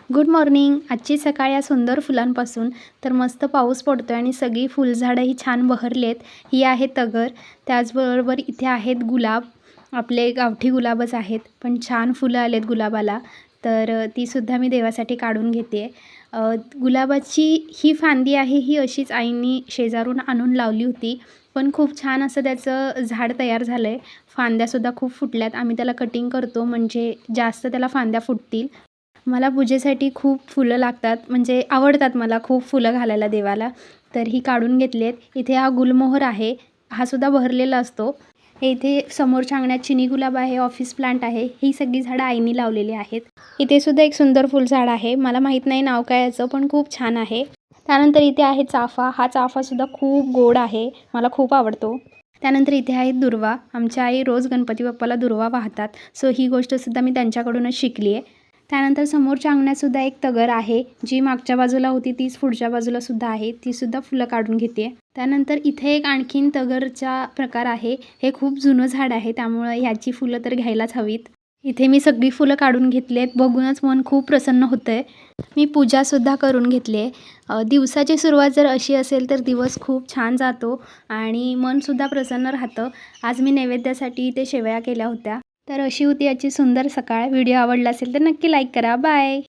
Good morning. आजची सकाळ या सुंदर फुलांपासून तर मस्त पाऊस पडतो आहे आणि सगळी फुलझाडंही छान बहरलेत. ही आहे तगर. त्याचबरोबर इथे आहेत गुलाब. आपले गावठी गुलाबच आहेत, पण छान फुलं आलेत गुलाबाला. तर तीसुद्धा मी देवासाठी काढून घेते. गुलाबाची ही फांदी आहे, ही अशीच आईंनी शेजारून आणून लावली होती. पण खूप छान असं त्याचं झाड तयार झालं आहे. फांद्यासुद्धा खूप फुटल्यात. आम्ही त्याला कटिंग करतो म्हणजे जास्त त्याला फांद्या फुटतील. मला पूजेसाठी खूप फुलं लागतात, म्हणजे आवडतात मला खूप फुलं घालायला देवाला. तर ही काढून घेतली आहेत. इथे हा गुलमोहर आहे, हा सुद्धा बहरलेला असतो. इथे समोरच्या अंगणात चिनी गुलाब आहे, ऑफिस प्लांट आहे. ही सगळी झाडं आईनी लावलेली आहेत. इथे सुद्धा एक सुंदर फुलझाड आहे, मला माहीत नाही नाव काय याचं, पण खूप छान आहे. त्यानंतर इथे आहे चाफा. हा चाफासुद्धा खूप गोड आहे, मला खूप आवडतो. त्यानंतर इथे आहे दुर्वा. आमच्या आई रोज गणपती बाप्पाला दुर्वा वाहतात, सो ही गोष्टसुद्धा मी त्यांच्याकडूनच शिकली आहे. त्यानंतर समोरच्या अंगणातसुद्धा एक तगर आहे, जी मागच्या बाजूला होती तीच पुढच्या बाजूलासुद्धा आहे. तीसुद्धा फुलं काढून घेते. त्यानंतर इथे एक आणखीन तगरचा प्रकार आहे. हे खूप जुनं झाड आहे, त्यामुळं ह्याची फुलं तर घ्यायलाच हवीत. इथे मी सगळी फुलं काढून घेतली आहेत. बघूनच मन खूप प्रसन्न होतं आहे. मी पूजासुद्धा करून घेतली आहे. दिवसाची सुरुवात जर अशी असेल तर दिवस खूप छान जातो आणि मनसुद्धा प्रसन्न राहतं. आज मी नैवेद्यासाठी इथे शेवया केल्या होत्या. तर अशी होती याची सुंदर सकाळ. व्हिडिओ आवडला असेल तर नक्की लाईक करा. बाय.